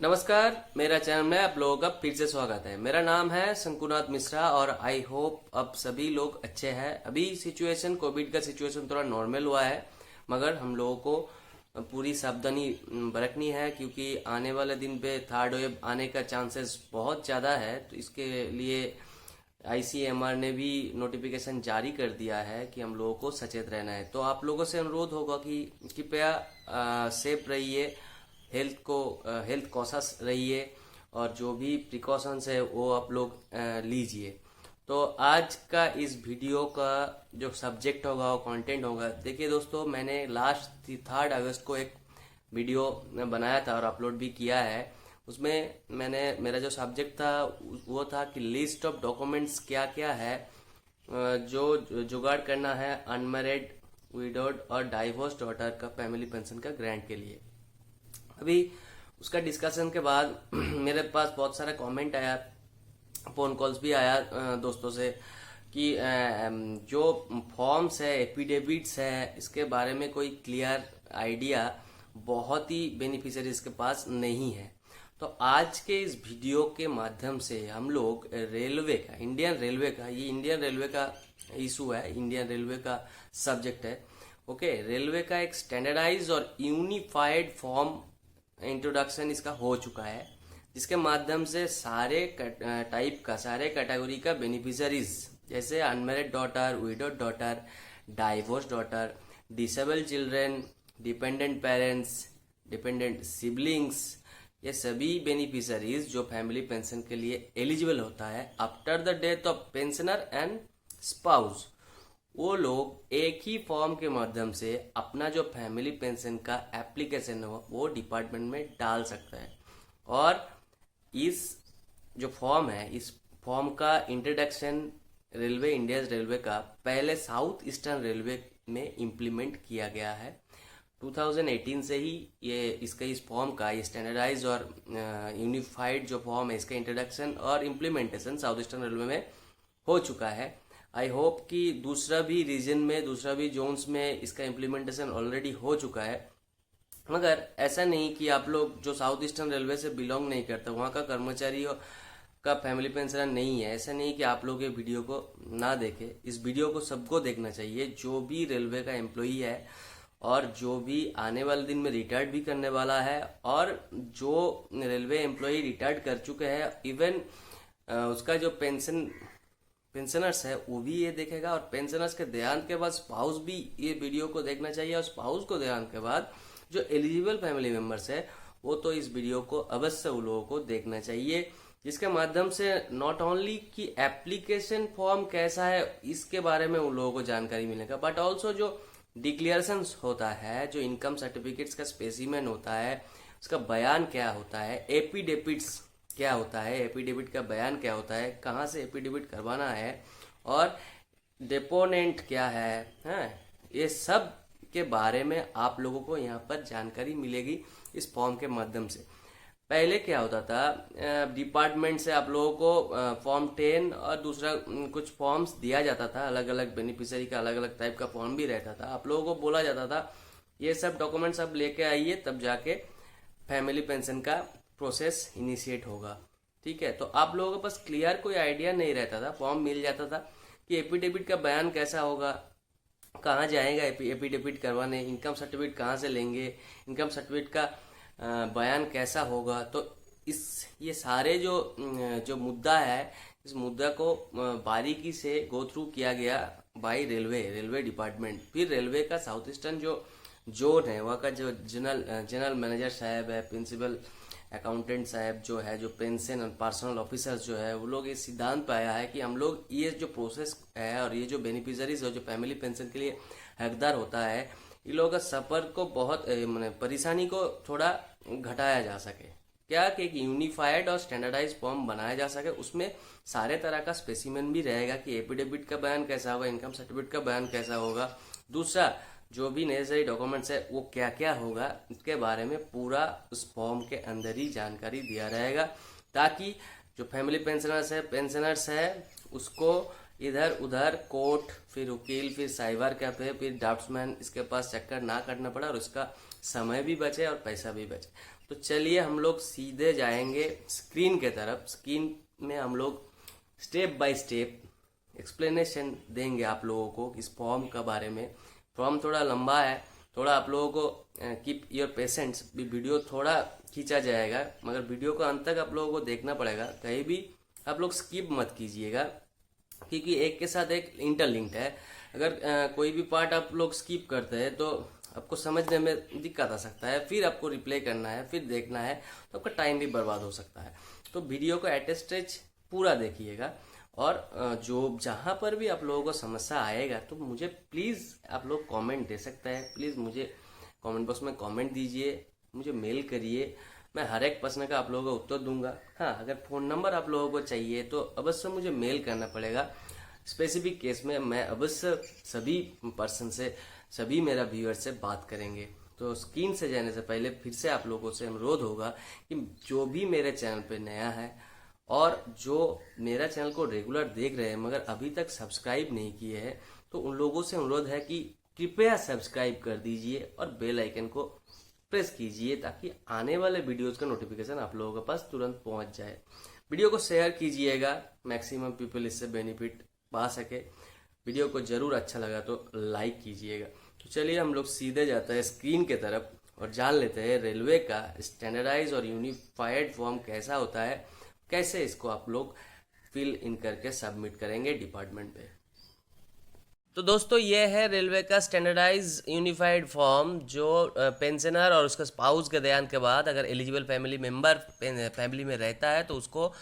नमस्कार, मेरा चैनल में आप लोगों का फिर से स्वागत है। मेरा नाम है शंकुनाथ मिश्रा और आई होप अब सभी लोग अच्छे हैं। अभी सिचुएशन कोविड का सिचुएशन थोड़ा नॉर्मल हुआ है, मगर हम लोगों को पूरी सावधानी बरतनी है क्योंकि आने वाले दिन पे थर्ड वेव आने का चांसेस बहुत ज़्यादा है। तो इसके लिए आईसीएमआर ने भी नोटिफिकेशन जारी कर दिया है कि हम लोगों को सचेत रहना है। तो आप लोगों से अनुरोध होगा कि कृपया सेफ रहिए, हेल्थ कॉन्शियस रहिए और जो भी प्रिकॉशंस है वो आप लोग लीजिए। तो आज का इस वीडियो का जो सब्जेक्ट होगा वो कंटेंट होगा। देखिए दोस्तों, मैंने लास्ट 3 अगस्त को एक वीडियो बनाया था और अपलोड भी किया है। उसमें मैंने मेरा जो सब्जेक्ट था वो था कि लिस्ट ऑफ डॉक्यूमेंट्स क्या क्या है जो जुगाड़ करना है अनमैरिड, विडोड और डाइवोर्स डॉटर का फैमिली पेंशन का ग्रांट के लिए। अभी उसका डिस्कशन के बाद मेरे पास बहुत सारा कमेंट आया, फोन कॉल्स भी आया दोस्तों से कि जो फॉर्म्स है, एफिडेविट्स है, इसके बारे में कोई क्लियर आइडिया बहुत ही बेनिफिशियरीज के पास नहीं है। तो आज के इस वीडियो के माध्यम से हम लोग रेलवे का, इंडियन रेलवे का इशू है, इंडियन रेलवे का सब्जेक्ट है। ओके, रेलवे का एक स्टैंडर्डाइज और यूनिफाइड फॉर्म इंट्रोडक्शन इसका हो चुका है, जिसके माध्यम से सारे टाइप का, सारे कैटेगरी का बेनिफिशियरीज जैसे unmarried daughter, widowed daughter, divorce daughter, disable children, dependent parents, dependent siblings, ये सभी बेनिफिशियरीज जो फैमिली पेंशन के लिए एलिजिबल होता है after the death of pensioner and spouse, वो लोग एक ही फॉर्म के माध्यम से अपना जो फैमिली पेंशन का एप्लीकेशन हो वो डिपार्टमेंट में डाल सकता है। और इस जो फॉर्म है, इस फॉर्म का इंट्रोडक्शन इंडियन रेलवे का पहले साउथ ईस्टर्न रेलवे में इम्प्लीमेंट किया गया है। 2018 से ही ये इस फॉर्म का, ये स्टैंडर्डाइज और यूनिफाइड जो फॉर्म है, इसका इंट्रोडक्शन और इम्प्लीमेंटेशन साउथ ईस्टर्न रेलवे में हो चुका है। आई होप कि दूसरा भी रीजन में, दूसरा भी जोन्स में इसका इम्प्लीमेंटेशन ऑलरेडी हो चुका है। मगर ऐसा नहीं कि आप लोग जो साउथ ईस्टर्न रेलवे से बिलोंग नहीं करते, वहाँ का कर्मचारी का फैमिली पेंशनर नहीं है, ऐसा नहीं कि आप लोग ये वीडियो को ना देखें। इस वीडियो को सबको देखना चाहिए, जो भी रेलवे का एम्प्लॉई है और जो भी आने वाले दिन में रिटायर्ड भी करने वाला है, और जो रेलवे एम्प्लॉई रिटायर्ड कर चुके हैं, इवन उसका जो पेंशनर्स है वो भी ये देखेगा। और पेंशनर्स के देहांत के बाद स्पाउस भी ये वीडियो को देखना चाहिए, और स्पाउस को देहांत के बाद जो एलिजिबल फैमिली मेंबर्स है वो तो इस वीडियो को अवश्य उन लोगों को देखना चाहिए, जिसके माध्यम से नॉट ओनली कि एप्लीकेशन फॉर्म कैसा है इसके बारे में उन लोगों को जानकारी मिलेगा, बट ऑल्सो जो डिक्लेरेशन होता है, जो इनकम सर्टिफिकेट्स का स्पेसिमेन होता है, उसका बयान क्या होता है, एफिडेविट्स क्या होता है, एफिडेविट का बयान क्या होता है, कहाँ से एफिडेविट करवाना है, और डिपोनेंट क्या है, ये सब के बारे में आप लोगों को यहाँ पर जानकारी मिलेगी इस फॉर्म के माध्यम से। पहले क्या होता था, डिपार्टमेंट से आप लोगों को फॉर्म 10 और दूसरा कुछ फॉर्म्स दिया जाता था, अलग अलग बेनिफिशियरी का अलग अलग टाइप का फॉर्म भी रहता था। आप लोगों को बोला जाता था ये सब डॉक्यूमेंट्स आप लेके आइए, तब जाके फैमिली पेंशन का प्रोसेस इनिशिएट होगा। ठीक है, तो आप लोगों के पास क्लियर कोई आइडिया नहीं रहता था। फॉर्म मिल जाता था कि एफिडेविट का बयान कैसा होगा, कहाँ जाएगा एफिडेविट करवाने, इनकम सर्टिफिकेट कहाँ से लेंगे, इनकम सर्टिफिकेट का बयान कैसा होगा। तो ये सारे जो मुद्दा है, इस मुद्दा को बारीकी से गो थ्रू किया गया बाय रेलवे डिपार्टमेंट। फिर रेलवे का साउथ ईस्टर्न जो जोन है, वहाँ का जो जनरल मैनेजर साहब है, प्रिंसिपल अकाउंटेंट साहब जो है, जो पेंशन और पर्सनल ऑफिसर्स जो है, वो लोग इस सिद्धांत पे आया है कि हम लोग ये जो प्रोसेस है और ये जो बेनिफिशियरीज है, जो फैमिली पेंशन के लिए हकदार होता है, इन लोगों का सफर को बहुत परेशानी को थोड़ा घटाया जा सके। क्या कि एक यूनिफाइड और स्टैंडर्डाइज फॉर्म बनाया जा सके, उसमें सारे तरह का स्पेसिमेन भी रहेगा कि एफिडेविट का बयान कैसा होगा, इनकम सर्टिफिकेट का बयान कैसा होगा, दूसरा जो भी नेसेसरी डॉक्यूमेंट्स है वो क्या क्या होगा, इसके बारे में पूरा उस फॉर्म के अंदर ही जानकारी दिया रहेगा, ताकि जो फैमिली पेंशनर्स है उसको इधर उधर कोर्ट, फिर वकील, फिर साइबर कैफे, फिर ड्राफ्ट्समैन इसके पास चक्कर ना करना पड़ा और उसका समय भी बचे और पैसा भी बचे। तो चलिए हम लोग सीधे जाएंगे स्क्रीन के तरफ। स्क्रीन में हम लोग स्टेप बाय स्टेप एक्सप्लेनेशन देंगे आप लोगों को इस फॉर्म का बारे में। फॉर्म थोड़ा लंबा है, थोड़ा आप लोगों को कीप योर पेशेंस, भी वीडियो थोड़ा खींचा जाएगा, मगर वीडियो को अंत तक आप लोगों को देखना पड़ेगा। कहीं भी आप लोग स्किप मत कीजिएगा, क्योंकि एक के साथ एक इंटरलिंक्ड है। अगर कोई भी पार्ट आप लोग स्किप करते हैं तो आपको समझने में दिक्कत आ सकता है, फिर आपको रिप्ले करना है, फिर देखना है, तो आपका टाइम भी बर्बाद हो सकता है। तो वीडियो को एट ए स्ट्रेच पूरा देखिएगा, और जो जहाँ पर भी आप लोगों को समस्या आएगा तो मुझे प्लीज़ आप लोग कमेंट दे सकते हैं। प्लीज़ मुझे कमेंट बॉक्स में कमेंट दीजिए, मुझे मेल करिए, मैं हर एक प्रश्न का आप लोगों को उत्तर दूंगा। हाँ, अगर फ़ोन नंबर आप लोगों को चाहिए तो अवश्य मुझे मेल करना पड़ेगा। स्पेसिफिक केस में मैं अवश्य सभी पर्सन से, सभी मेरा व्यूअर से बात करेंगे। तो स्क्रीन से जाने से पहले फिर से आप लोगों से अनुरोध होगा कि जो भी मेरे चैनल पे नया है और जो मेरा चैनल को रेगुलर देख रहे हैं मगर अभी तक सब्सक्राइब नहीं किए हैं, तो उन लोगों से अनुरोध है कि कृपया सब्सक्राइब कर दीजिए और बेल आइकन को प्रेस कीजिए, ताकि आने वाले वीडियोस का नोटिफिकेशन आप लोगों के पास तुरंत पहुंच जाए। वीडियो को शेयर कीजिएगा, मैक्सिमम पीपल इससे बेनिफिट पा सके। वीडियो को जरूर अच्छा लगा तो लाइक कीजिएगा। तो चलिए हम लोग सीधे जाते हैं स्क्रीन के तरफ और जान लेते हैं रेलवे का स्टैंडर्डाइज और यूनिफाइड फॉर्म कैसा होता है, कैसे इसको आप लोग फिल इन करके सबमिट करेंगे डिपार्टमेंट पे। तो दोस्तों ये है रेलवे का स्टैंडर्डाइज यूनिफाइड फॉर्म, जो पेंशनर और उसका स्पाउस के देहांत के बाद अगर एलिजिबल फैमिली मेंबर फैमिली में रहता है तो उसको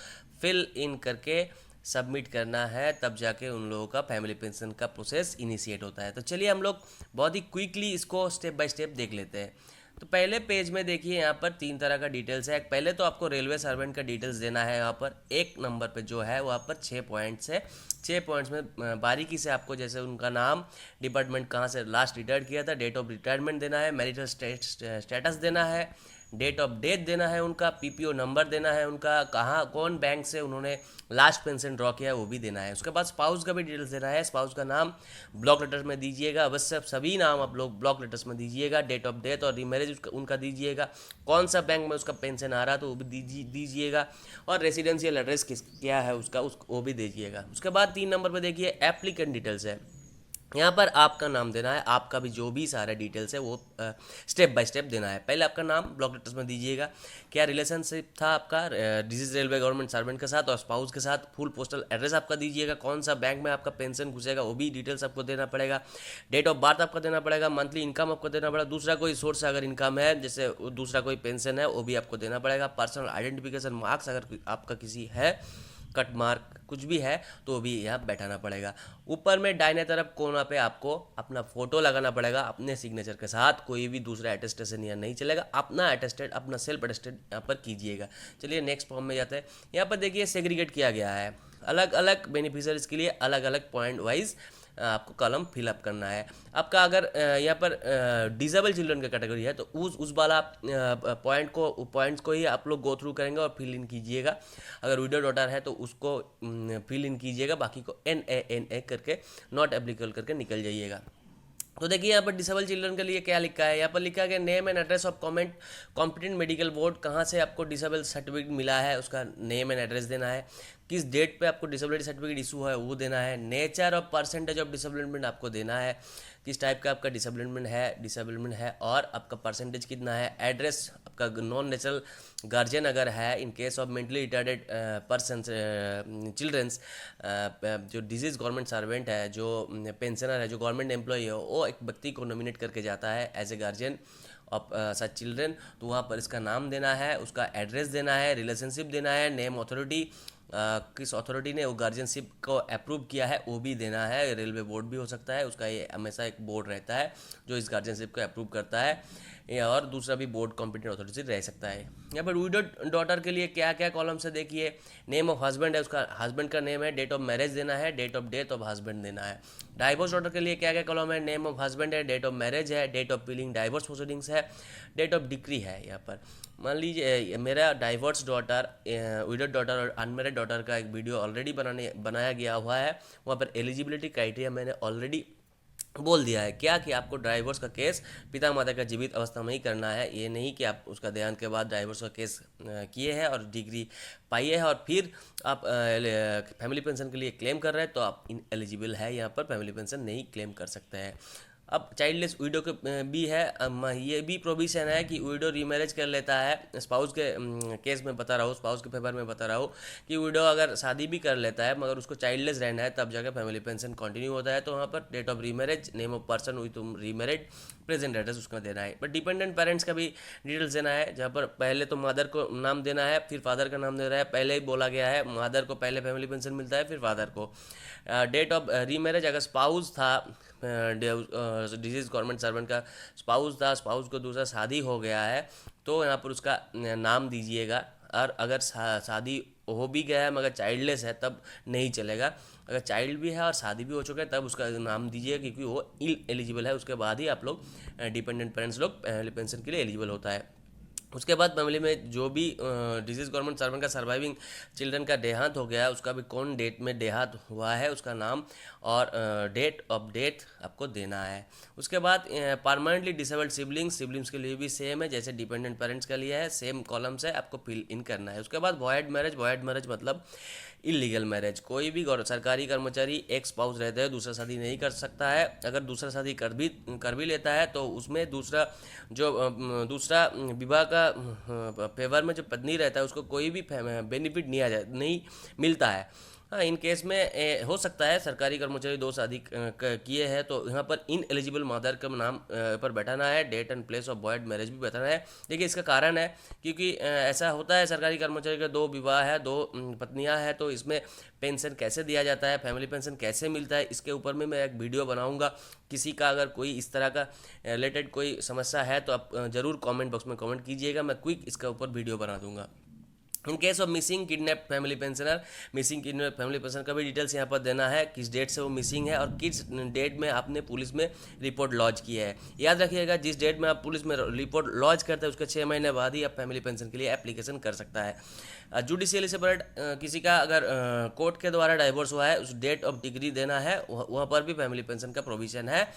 फिल इन करके सबमिट करना है, तब जाके उन लोगों का फैमिली पेंशन का प्रोसेस इनिशिएट होता है। तो चलिए हम लोग बहुत ही क्विकली इसको स्टेप बाय स्टेप देख लेते हैं। तो पहले पेज में देखिए यहाँ पर 3 तरह का डिटेल्स है। पहले तो आपको रेलवे सर्वेंट का डिटेल्स देना है। यहाँ पर एक नंबर पे जो है वहाँ पर 6 पॉइंट्स है। 6 पॉइंट्स में बारीकी से आपको जैसे उनका नाम, डिपार्टमेंट कहाँ से लास्ट रिटायर्ड किया था, डेट ऑफ रिटायरमेंट देना है, मैरिटल स्टेटस देना है, डेट ऑफ डेथ देना है उनका, पीपीओ नंबर देना है उनका, कहाँ कौन बैंक से उन्होंने लास्ट पेंशन ड्रॉ किया है वो भी देना है। उसके बाद स्पाउस का भी डिटेल्स देना है। स्पाउस का नाम ब्लॉक लेटर्स में दीजिएगा, अवश्य सभी नाम आप लोग ब्लॉक लेटर्स में दीजिएगा। डेट ऑफ डेथ और रीमैरेज उनका दीजिएगा, कौन सा बैंक में उसका पेंशन आ रहा तो वो भी दीजिएगा, और रेसिडेंशियल एड्रेस क्या है उसका वो भी दीजिएगा। उसके बाद 3 नंबर पर देखिए एप्लीकेंट डिटेल्स है। यहाँ पर आपका नाम देना है, आपका भी जो भी सारा डिटेल्स है वो स्टेप बाय स्टेप देना है। पहले आपका नाम ब्लॉक लेटर्स में दीजिएगा, क्या रिलेशनशिप था आपका डिजीज रेलवे गवर्नमेंट सर्वेंट के साथ और स्पाउस के साथ, फुल पोस्टल एड्रेस आपका दीजिएगा, कौन सा बैंक में आपका पेंशन घुसेगा वो भी डिटेल्स आपको देना पड़ेगा, डेट ऑफ बर्थ आपका देना पड़ेगा, मंथली इनकम आपको देना पड़ेगा, दूसरा कोई सोर्स अगर इनकम है जैसे दूसरा कोई पेंशन है वो भी आपको देना पड़ेगा, पर्सनल आइडेंटिफिकेशन मार्क्स अगर आपका किसी है, कट मार्क कुछ भी है तो भी यहाँ बैठाना पड़ेगा। ऊपर में दाहिने तरफ कोना पे आपको अपना फोटो लगाना पड़ेगा अपने सिग्नेचर के साथ, कोई भी दूसरा अटेस्टेशन यहाँ नहीं चलेगा, अपना अटेस्टेड, अपना सेल्फ अटेस्टेड यहाँ पर कीजिएगा। चलिए नेक्स्ट फॉर्म में जाते हैं। यहाँ पर देखिए सेग्रीगेट किया गया है, अलग अलग बेनिफिशियरीज के लिए अलग अलग पॉइंट वाइज आपको कॉलम फिलअप करना है। आपका अगर यहाँ पर डिसेबल चिल्ड्रन का कैटेगरी है तो उस वाला पॉइंट्स को ही आप लोग गो थ्रू करेंगे और फिल इन कीजिएगा। अगर विडो डॉटर है तो उसको फिल इन कीजिएगा, बाकी को NA करके नॉट एप्लीकेबल करके निकल जाइएगा। तो देखिए यहाँ पर डिसेबल चिल्ड्रन के लिए क्या लिखा है, यहाँ पर लिखा गया name and address of competent medical board, कहाँ से आपको डिसेबल सर्टिफिकेट मिला है उसका नेम एंड एड्रेस देना है, किस डेट पे आपको डिसेबिलिटी सर्टिफिकेट इशू है वो देना है, नेचर और परसेंटेज ऑफ डिसेबलमेंट आपको देना है, किस टाइप का आपका डिसेबलमेंट है और आपका परसेंटेज कितना है, एड्रेस आपका नॉन नेचुरल गार्जियन अगर है, in case of mentally retarded person childrens, जो डिजीज गवर्नमेंट सर्वेंट है, जो पेंशनर है, जो गवर्नमेंट एम्प्लॉय है, वो एक व्यक्ति को नॉमिनेट करके जाता है as a guardian of such children, तो वहाँ पर इसका नाम देना है, उसका एड्रेस देना है, रिलेशनशिप देना है, नेम अथॉरिटी, किस अथॉरिटी ने वो गार्जियनशिप को अप्रूव किया है वो भी देना है। रेलवे बोर्ड भी हो सकता है, उसका ये हमेशा एक बोर्ड रहता है जो इस गार्जियनशिप को अप्रूव करता है, और दूसरा भी बोर्ड कॉम्पिटेंट अथॉरिटी रह सकता है। यहाँ पर विडो डॉटर के लिए क्या क्या कॉलम से देखिए, नेम ऑफ हस्बैंड है, उसका हस्बैंड का नेम है, डेट ऑफ मैरिज देना है, date of death of husband देना है। डाइवोर्स डॉटर के लिए क्या क्या कॉलम है, नेम ऑफ हस्बैंड है, डेट ऑफ मैरिज है, date of filing divorce proceedings है, डेट ऑफ डिक्री है। यहाँ पर मान लीजिए मेरा डाइवोर्स डॉटर, विडो डॉटर और अनमेरिड डॉटर का एक वीडियो ऑलरेडी बनाया गया हुआ है, वहाँ पर एलिजिबिलिटी क्राइटेरिया मैंने ऑलरेडी बोल दिया है क्या कि आपको डाइवोर्स का केस पिता माता का जीवित अवस्था में ही करना है। ये नहीं कि आप उसका देहांत के बाद डाइवोर्स का केस किए हैं और डिग्री पाई है और फिर आप फैमिली पेंशन के लिए क्लेम कर रहे हैं तो आप इन एलिजिबल है, यहाँ पर फैमिली पेंशन नहीं क्लेम कर सकते हैं। अब चाइल्डलेस विडो के भी है, ये भी प्रोविजन है कि विडो रीमैरेज कर लेता है। स्पाउस के केस में बता रहा हूँ, स्पाउस के फेवर में बता रहा हूँ कि विडो अगर शादी भी कर लेता है मगर उसको चाइल्डलेस रहना है तब जाकर फैमिली पेंशन कंटिन्यू होता है। तो वहाँ पर date of remarriage, name of person with remarried, present address उसका देना है। बट डिपेंडेंट पेरेंट्स का भी डिटेल्स देना है, जहाँ पर पहले तो मदर को नाम देना है फिर फादर का नाम देना है। पहले ही बोला गया है मदर को पहले फैमिली पेंशन मिलता है फिर फादर को। डेट ऑफ रीमैरेज, अगर स्पाउस था, डिजीज गवर्नमेंट सर्वेंट का स्पाउस था, स्पाउस को दूसरा शादी हो गया है तो यहाँ पर उसका नाम दीजिएगा। और अगर शादी हो भी गया है मगर चाइल्डलेस है तब नहीं चलेगा। अगर चाइल्ड भी है और शादी भी हो चुका है तब उसका नाम दीजिएगा, क्योंकि वो इल एलिजिबल है। उसके बाद ही आप लोग डिपेंडेंट पेरेंट्स लोग पेंशन के लिए एलिजिबल होता है। उसके बाद फैमिली में जो भी डिजीज गवर्नमेंट सर्वेंट का सर्वाइविंग चिल्ड्रन का देहांत हो गया है उसका भी कौन डेट में देहांत हुआ है उसका नाम और डेट ऑफ डेथ आपको देना है। उसके बाद परमानेंटली डिसेबल्ड सिबलिंग्स के लिए भी सेम है जैसे डिपेंडेंट पेरेंट्स के लिए है, सेम कॉलम्स है, आपको फिल इन करना है। उसके बाद वॉइड मैरिज मतलब इलीगल मैरिज। कोई भी सरकारी कर्मचारी एक स्पाउस रहते हैं दूसरा शादी नहीं कर सकता है। अगर दूसरा शादी कर भी लेता है तो उसमें दूसरा विवाह का फेवर में जो पत्नी रहता है उसको कोई भी बेनिफिट नहीं मिलता है। हाँ, इन केस में हो सकता है सरकारी कर्मचारी दो शादी किए हैं तो यहाँ पर इन एलिजिबल मदर का नाम पर बैठाना है, date and place of void marriage भी बैठाना है। देखिए इसका कारण है क्योंकि ऐसा होता है सरकारी कर्मचारी के दो विवाह है, दो पत्नियां हैं, तो इसमें पेंशन कैसे दिया जाता है, फैमिली पेंशन कैसे मिलता है, इसके ऊपर में मैं एक वीडियो बनाऊंगा। किसी का अगर कोई इस तरह का रिलेटेड कोई समस्या है तो आप ज़रूर कमेंट बॉक्स में कमेंट कीजिएगा, मैं क्विक इसका ऊपर वीडियो बना दूंगा। इन case of missing kidnap family pensioner, missing kidnap family pensioner का भी डिटेल्स यहाँ पर देना है, किस डेट से वो मिसिंग है और किस डेट में आपने पुलिस में रिपोर्ट लॉन्च किया है। याद रखिएगा जिस डेट में आप पुलिस में रिपोर्ट लॉन्च करते हैं उसके 6 महीने बाद ही आप फैमिली पेंशन के लिए एप्लीकेशन कर सकता है। जुडिशियली सेपरेट किसी का अगर कोर्ट के द्वारा डाइवोर्स हुआ है उस डेट ऑफ डिग्री देना है, वहाँ पर भी फैमिली पेंशन का प्रोविजन है।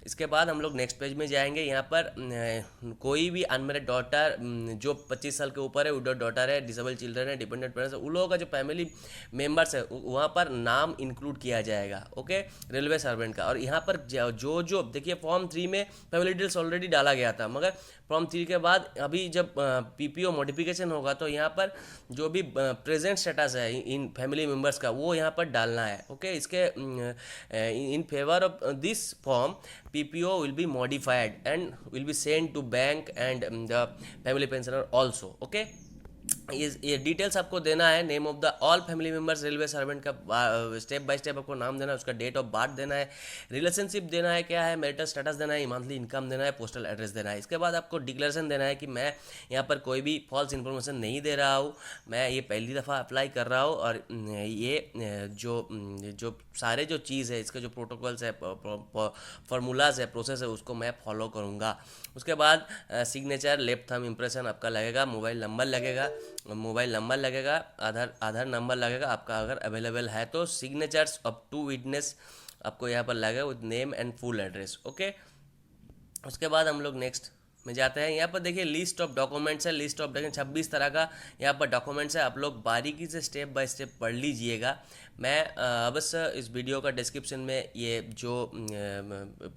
इसके बाद हम लोग नेक्स्ट पेज में जाएंगे। यहाँ पर कोई भी अनमेरिड डॉटर जो 25 साल के ऊपर है, विडो डॉटर है, डिसेबल चिल्ड्रन है, डिपेंडेंट पेरेंट्स है, उन लोगों का जो फैमिली मेंबर्स है वहाँ पर नाम इंक्लूड किया जाएगा। ओके, रेलवे सर्वेंट का। और यहाँ पर जो देखिए फॉर्म 3 में फैमिली डिटेल्स ऑलरेडी डाला गया था मगर फॉर्म 3 के बाद अभी जब पीपीओ मॉडिफिकेशन होगा तो यहाँ पर जो भी प्रेजेंट स्टेटस है इन फैमिली मेंबर्स का वो यहाँ पर डालना है। ओके, इसके in favour of this form PPO will be modified and will be sent to bank and the family pensioner also. Okay, ये डिटेल्स आपको देना है। Name of the all family members railway servant का step by step आपको नाम देना है, उसका डेट ऑफ बर्थ देना है, रिलेशनशिप देना है क्या है, मैरिटल स्टेटस देना है, मंथली इनकम देना है, पोस्टल एड्रेस देना है। इसके बाद आपको डिक्लेरेशन देना है कि मैं यहाँ पर कोई भी फॉल्स इन्फॉर्मेशन नहीं दे रहा हूँ, मैं ये पहली दफ़ा अप्लाई कर रहा हूँ और ये जो सारे जो चीज़ है इसके जो प्रोटोकॉल्स है, फार्मूलाज है, प्रोसेस है उसको मैं फॉलो करूँगा। उसके बाद सिग्नेचर, लेफ्ट थंब इम्प्रेशन आपका लगेगा, मोबाइल नंबर लगेगा, आधार नंबर लगेगा आपका अगर अवेलेबल है तो, सिग्नेचर्स ऑफ 2 विटनेस आपको यहाँ पर लगेगा with name and full address. Okay, उसके बाद हम लोग नेक्स्ट में जाते हैं। यहाँ पर देखिए लिस्ट ऑफ डॉक्यूमेंट्स है, लिस्ट ऑफ 26 तरह का यहाँ पर डॉक्यूमेंट्स है, आप लोग बारीकी से स्टेप बाय स्टेप पढ़ लीजिएगा। मैं अवश्य इस वीडियो का डिस्क्रिप्शन में ये जो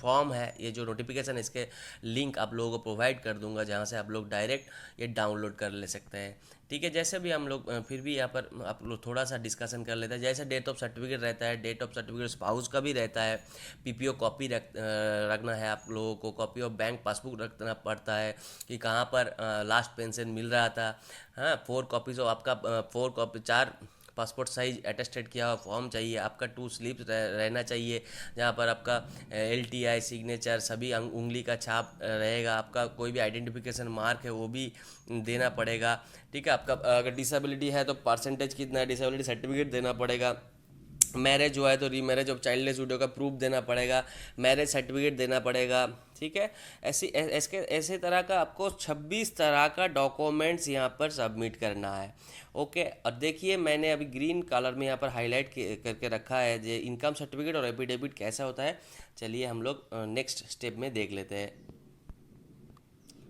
फॉर्म है, ये जो नोटिफिकेशन है, इसके लिंक आप लोगों को प्रोवाइड कर दूंगा जहाँ से आप लोग डायरेक्ट ये डाउनलोड कर ले सकते हैं। ठीक है, जैसे भी हम लोग फिर भी यहाँ पर आप लोग थोड़ा सा डिस्कशन कर लेते हैं। जैसे डेट ऑफ सर्टिफिकेट रहता है, डेट ऑफ सर्टिफिकेट स्पाउस का भी रहता है, पीपीओ कॉपी रखना है आप लोगों को, कॉपी ऑफ बैंक पासबुक रखना पड़ता है कि कहाँ पर लास्ट पेंशन मिल रहा था। हाँ, 4 कॉपीज ऑफ आपका 4 पासपोर्ट साइज अटेस्टेड किया हुआ फॉर्म चाहिए, आपका 2 स्लिप्स रहना चाहिए जहाँ पर आपका LTI सिग्नेचर सभी उंगली का छाप रहेगा, आपका कोई भी आइडेंटिफिकेशन मार्क है वो भी देना पड़ेगा। ठीक है, आपका अगर डिसेबिलिटी है तो परसेंटेज कितना है, डिसेबिलिटी सर्टिफिकेट देना पड़ेगा, मैरिज हुआ है तो रीमैरिज ऑफ चाइल्डलेस विडो का प्रूफ देना पड़ेगा, मैरिज सर्टिफिकेट देना पड़ेगा। ठीक है। ऐसे तरह का आपको 26 तरह का डॉक्यूमेंट्स यहाँ पर सबमिट करना है। ओके, और देखिए मैंने अभी ग्रीन कलर में यहाँ पर हाईलाइट करके रखा है जो इनकम सर्टिफिकेट और एफिडेविट कैसा होता है। चलिए हम लोग नेक्स्ट स्टेप में देख लेते हैं।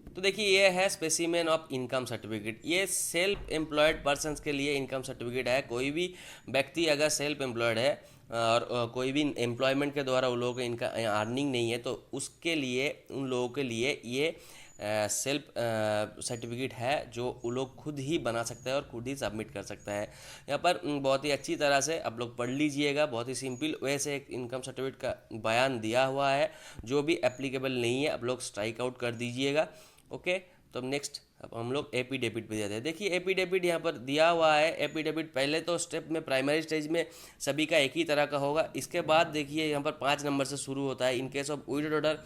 तो देखिए ये है स्पेसिमेन ऑफ इनकम सर्टिफिकेट। ये सेल्फ एम्प्लॉयड पर्सन्स के लिए इनकम सर्टिफिकेट है। कोई भी व्यक्ति अगर सेल्फ एम्प्लॉयड है और कोई भी एम्प्लॉयमेंट के द्वारा उन लोगों को इनका अर्निंग नहीं है, तो उसके लिए उन लोगों के लिए ये सेल्फ सर्टिफिकेट है जो वो लोग खुद ही बना सकता है और खुद ही सबमिट कर सकता है। यहाँ पर बहुत ही अच्छी तरह से आप लोग पढ़ लीजिएगा। बहुत ही सिंपल वे से एक इनकम सर्टिफिकेट का बयान दिया हुआ है। जो भी एप्लीकेबल नहीं है आप लोग स्ट्राइक आउट कर दीजिएगा। ओके, तो नेक्स्ट अब हम लोग एफिडेविट पे जाते हैं। देखिए एफिडेविट यहाँ पर दिया हुआ है। एफिडेविट पहले तो स्टेप में प्राइमरी स्टेज में सभी का एक ही तरह का होगा। इसके बाद देखिए यहाँ पर 5 नंबर से शुरू होता है। In case of window daughter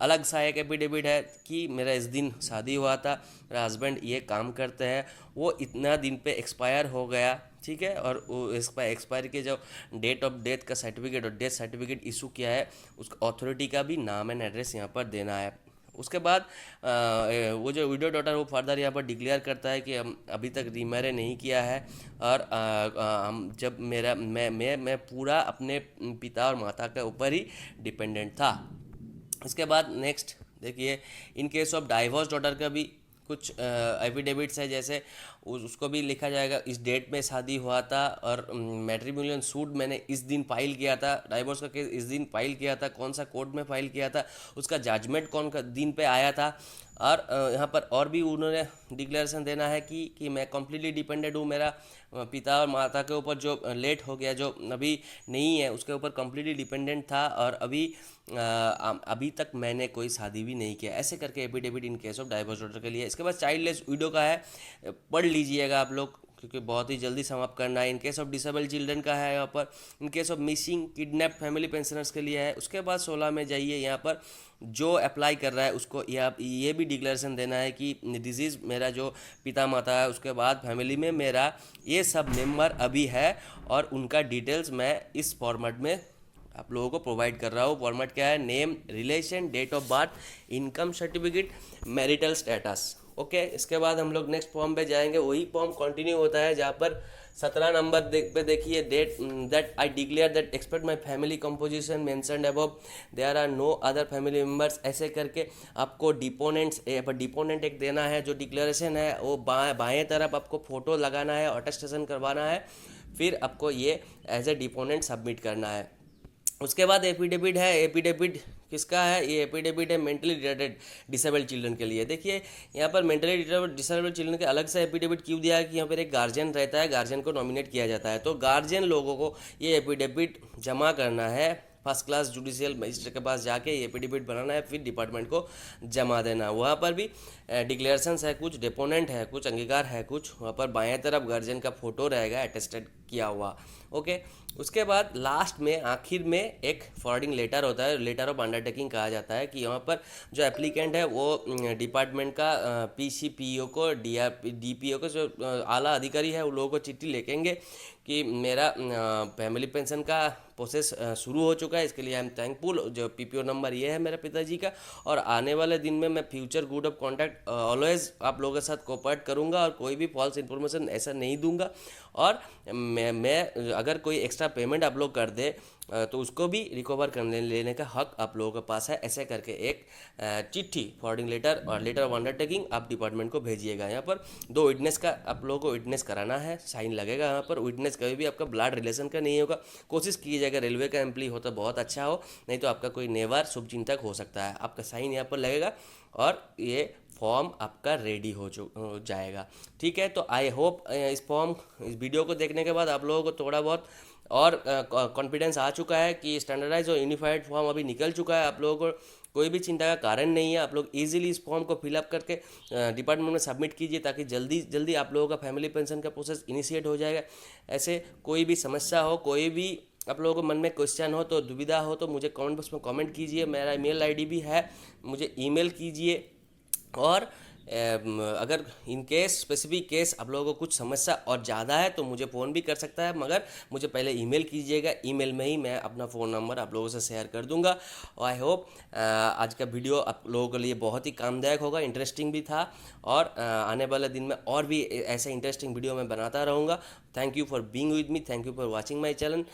अलग सा एक एफिडेविट है कि मेरा इस दिन शादी हुआ था, मेरा हस्बैंड ये काम करते हैं, वो इतना दिन पे एक्सपायर हो गया, ठीक है, और वो एक्सपायर के जो डेट ऑफ डेथ का सर्टिफिकेट और डेथ सर्टिफिकेट इशू किया है उसका अथॉरिटी का भी नाम एंड एड्रेस यहाँ पर देना है। उसके बाद वो जो विडो डॉटर वो फर्दर यहाँ पर डिक्लेयर करता है कि हम अभी तक रीमैरिज नहीं किया है और हम जब मेरा मैं पूरा अपने पिता और माता के ऊपर ही डिपेंडेंट था। इसके बाद नेक्स्ट देखिए इन केस ऑफ डाइवोर्स डॉटर का भी कुछ एफिडेविट्स है। जैसे उसको भी लिखा जाएगा इस डेट में शादी हुआ था और मैट्रिमोनियल सूट मैंने इस दिन फाइल किया था, डाइवोर्स का केस इस दिन फाइल किया था, कौन सा कोर्ट में फाइल किया था, उसका जजमेंट कौन का दिन पे आया था। और यहाँ पर और भी उन्होंने डिक्लेरेशन देना है कि मैं कम्प्लीटली डिपेंडेंट हूँ, मेरा पिता और माता के ऊपर जो लेट हो गया, जो अभी नहीं है, उसके ऊपर कम्प्लीटली डिपेंडेंट था और अभी तक मैंने कोई शादी भी नहीं किया, ऐसे करके affidavit in case of divorce order के लिए। इसके बाद चाइल्डलेस विडो का है, पढ़ लीजिएगा आप लोग क्योंकि बहुत ही जल्दी समाप्त करना है। In case of disable children का है यहाँ पर। इन case of missing kidnap family pensioners के लिए है। उसके बाद 16 में जाइए, यहाँ पर जो अप्लाई कर रहा है उसको ये भी डिक्लेरेशन देना है कि डिजीज़ मेरा जो पिता माता है उसके बाद फैमिली में मेरा ये सब मेंबर अभी है और उनका डिटेल्स मैं इस फॉर्मेट में आप लोगों को प्रोवाइड कर रहा हूँ। फॉर्मेट क्या है? Name, relation, date of birth, income certificate, marital status. Okay, इसके बाद हम लोग नेक्स्ट फॉर्म पे जाएंगे। वही फॉर्म कंटिन्यू होता है जहाँ पर 17 नंबर पे देखिए date that I declare that except my family composition mentioned above there are no other family members, ऐसे करके आपको डिपोनेंट एक देना है। जो डिक्लेरेशन है वो बाएं तरफ आपको फोटो लगाना है, अटेस्टेशन करवाना है, फिर आपको ये एज ए डिपोनेंट सबमिट करना है। उसके बाद एफिडेविट है। एफिडेविट किसका है? ये एफिडेविट है मेंटली रिटार्डेड डिसेबल्ड चिल्ड्रन के लिए। देखिए यहाँ पर मेंटली रिटार्डेड डिसेबल्ड चिल्ड्रन के अलग से एफिडेविट क्यों दिया है कि यहाँ पर एक गार्जियन रहता है, गार्जियन को नॉमिनेट किया जाता है, तो गार्जियन लोगों को ये एफिडेविट जमा करना है। फर्स्ट क्लास जुडिशियल मजिस्ट्रेट के पास जाके ये एफिडेविट बनाना है, फिर डिपार्टमेंट को जमा देना। वहाँ पर भी डिक्लेरेशंस है, कुछ डिपोनेंट है, कुछ अंगीकार है, कुछ वहाँ पर बाएं तरफ गार्जियन का फोटो रहेगा अटेस्टेड किया हुआ। ओके, उसके बाद लास्ट में आखिर में एक फॉरवर्डिंग लेटर होता है, लेटर ऑफ अंडरटेकिंग कहा जाता है कि यहाँ पर जो एप्लीकेंट है वो डिपार्टमेंट का पीसीपीओ को, डीपीओ को, जो आला अधिकारी है, उन लोगों को चिट्ठी लिखेंगे कि मेरा फैमिली पेंशन का प्रोसेस शुरू हो चुका है, इसके लिए आई एम थैंकफुल। जो पीपीओ नंबर ये है मेरे पिताजी का, और आने वाले दिन में मैं future good of contact always आप लोगों के साथ कोऑपरेट करूंगा और कोई भी फॉल्स इन्फॉर्मेशन ऐसा नहीं दूंगा। और मैं अगर कोई एक्स्ट्रा पेमेंट आप लोग कर दे तो उसको भी रिकवर करने लेने का हक आप लोगों के पास है। ऐसे करके एक चिट्ठी, फॉरवर्डिंग लेटर और लेटर ऑफ अंडरटेकिंग आप डिपार्टमेंट को भेजिएगा। यहाँ पर 2 विटनेस का आप लोगों को विटनेस कराना है, साइन लगेगा यहाँ पर। विटनेस कभी भी आपका ब्लड रिलेशन का नहीं होगा। कोशिश कीजिएगा रेलवे का एम्प्लॉय हो तो बहुत अच्छा हो, नहीं तो आपका कोई नेवर शुभचिंतक हो सकता है। आपका साइन यहाँ पर लगेगा और ये फॉर्म आपका रेडी हो जाएगा। ठीक है, तो आई होप इस वीडियो को देखने के बाद आप लोगों को थोड़ा बहुत और कॉन्फिडेंस आ चुका है कि स्टैंडर्डाइज और यूनिफाइड फॉर्म अभी निकल चुका है। आप लोगों को कोई भी चिंता का कारण नहीं है। आप लोग इजीली इस फॉर्म को फिलअप करके डिपार्टमेंट में सबमिट कीजिए ताकि जल्दी आप लोगों का फैमिली पेंशन का प्रोसेस इनिशिएट हो जाएगा। ऐसे कोई भी समस्या हो, कोई भी आप लोगों को मन में क्वेश्चन हो, तो दुविधा हो, तो मुझे कमेंट बॉक्स में कमेंट कीजिए। मेरा ईमेल आईडी भी है, मुझे ईमेल कीजिए। और अगर इन केस स्पेसिफिक केस आप लोगों को कुछ समस्या और ज़्यादा है तो मुझे फ़ोन भी कर सकता है, मगर मुझे पहले ईमेल कीजिएगा, ईमेल में ही मैं अपना फ़ोन नंबर आप लोगों से शेयर कर दूंगा। और आई होप आज का वीडियो आप लोगों के लिए बहुत ही कामदायक होगा, इंटरेस्टिंग भी था, और आने वाले दिन में और भी ऐसे इंटरेस्टिंग वीडियो मैं बनाता रहूँगा। Thank you for being with me, thank you for watching my channel.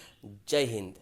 जय हिंद।